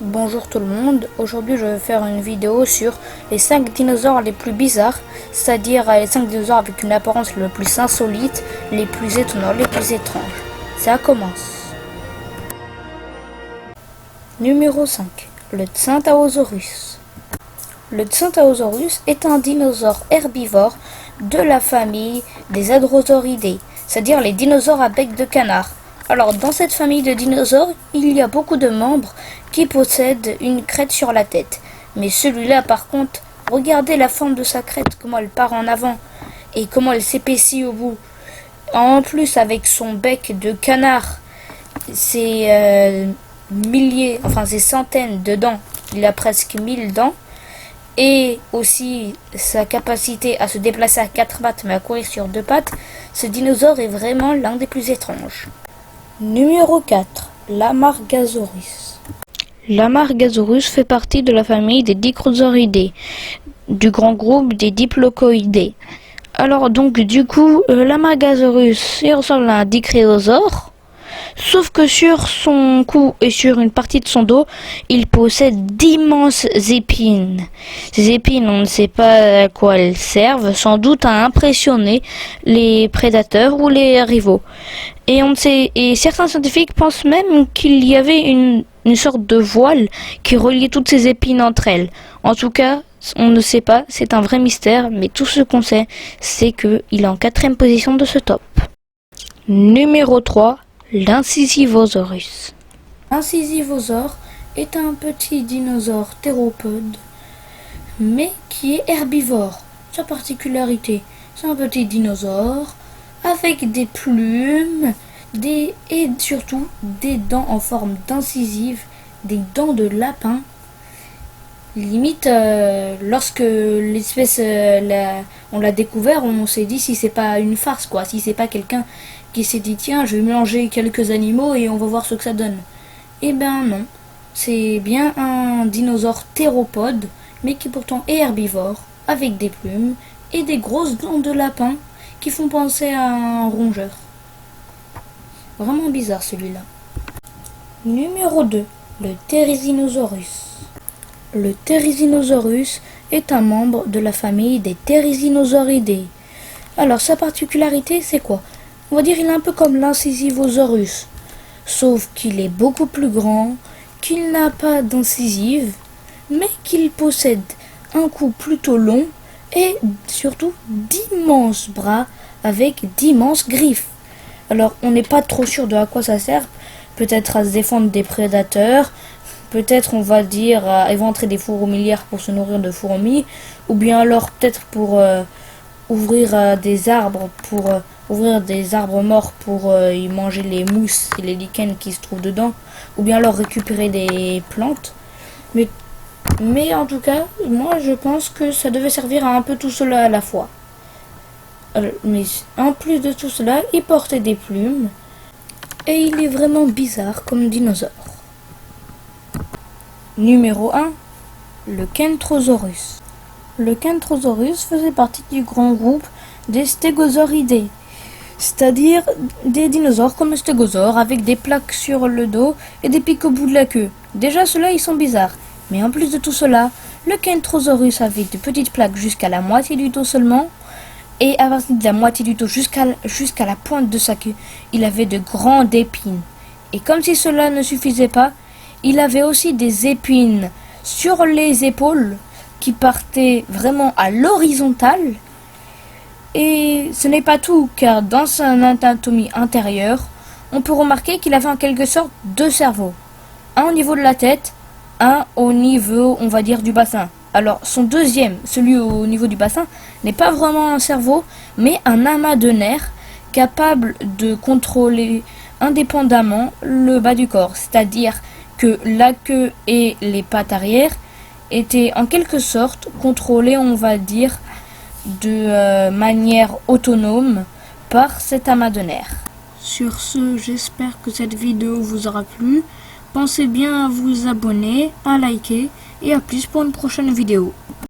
Bonjour tout le monde, aujourd'hui je vais faire une vidéo sur les 5 dinosaures les plus bizarres, c'est-à-dire les 5 dinosaures avec une apparence le plus insolite, les plus étonnants, les plus étranges. Ça commence. Numéro 5. Le Tsyntaosaurus. Le Tsyntaosaurus est un dinosaure herbivore de la famille des Hadrosauridae, c'est-à-dire les dinosaures à bec de canard. Alors, dans cette famille de dinosaures, il y a beaucoup de membres qui possèdent une crête sur la tête. Mais celui-là, par contre, regardez la forme de sa crête, comment elle part en avant et comment elle s'épaissit au bout. En plus, avec son bec de canard, ses ses centaines de dents, il a presque 1000 dents. Et aussi sa capacité à se déplacer à 4 pattes mais à courir sur 2 pattes, ce dinosaure est vraiment l'un des plus étranges. Numéro 4. L'amargasaurus. L'amargasaurus fait partie de la famille des Dichrosauridae, du grand groupe des Diplocoïdae. Alors donc du coup, l'amargasaurus, il ressemble à un dicréosaure, sauf que sur son cou et sur une partie de son dos, il possède d'immenses épines. Ces épines, on ne sait pas à quoi elles servent, sans doute à impressionner les prédateurs ou les rivaux. Et certains scientifiques pensent même qu'il y avait une sorte de voile qui reliait toutes ces épines entre elles. En tout cas, on ne sait pas, c'est un vrai mystère, mais tout ce qu'on sait, c'est qu'il est en 4e position de ce top. Numéro 3. L'Incisivosaurus. L'incisivosaure est un petit dinosaure théropode, mais qui est herbivore. Sa particularité, c'est un petit dinosaure avec des plumes et surtout des dents en forme d'incisives, des dents de lapin. Limite, lorsque l'espèce on l'a découvert, on s'est dit si c'est pas une farce, quoi, si c'est pas quelqu'un qui s'est dit tiens, je vais mélanger quelques animaux et on va voir ce que ça donne. Eh ben non, c'est bien un dinosaure théropode, mais qui pourtant est herbivore, avec des plumes et des grosses dents de lapin qui font penser à un rongeur. Vraiment bizarre celui-là. Numéro 2. Le Therizinosaurus. Le Therizinosaurus est un membre de la famille des Therizinosauridae. Alors sa particularité c'est quoi? On va dire qu'il est un peu comme l'Incisivosaurus, sauf qu'il est beaucoup plus grand, qu'il n'a pas d'incisives, mais qu'il possède un cou plutôt long et surtout d'immenses bras avec d'immenses griffes. Alors on n'est pas trop sûr de à quoi ça sert, peut-être à se défendre des prédateurs, peut-être on va dire à éventrer des fourmilières pour se nourrir de fourmis, ou bien alors peut-être pour ouvrir des arbres morts pour y manger les mousses et les lichens qui se trouvent dedans, ou bien alors récupérer des plantes. Mais en tout cas, moi je pense que ça devait servir à un peu tout cela à la fois. Mais en plus de tout cela, il portait des plumes et il est vraiment bizarre comme dinosaure. Numéro 1. Le Kentrosaurus. Le Kentrosaurus faisait partie du grand groupe des Stégosauridae, c'est-à-dire des dinosaures comme le stégosaure avec des plaques sur le dos et des pics au bout de la queue. Déjà ceux-là ils sont bizarres, mais en plus de tout cela, le Kentrosaurus avait de petites plaques jusqu'à la moitié du dos seulement, et à partir de la moitié du dos jusqu'à la pointe de sa queue, il avait de grandes épines. Et comme si cela ne suffisait pas, il avait aussi des épines sur les épaules qui partaient vraiment à l'horizontale. Et ce n'est pas tout, car dans son anatomie intérieure, on peut remarquer qu'il avait en quelque sorte 2 cerveaux. Un au niveau de la tête, un au niveau, on va dire, du bassin. Alors son deuxième, celui au niveau du bassin, n'est pas vraiment un cerveau, mais un amas de nerfs capable de contrôler indépendamment le bas du corps. C'est-à-dire que la queue et les pattes arrière étaient en quelque sorte contrôlées, on va dire, de manière autonome par cet amas de nerfs. Sur ce, j'espère que cette vidéo vous aura plu. Pensez bien à vous abonner, à liker et à plus pour une prochaine vidéo.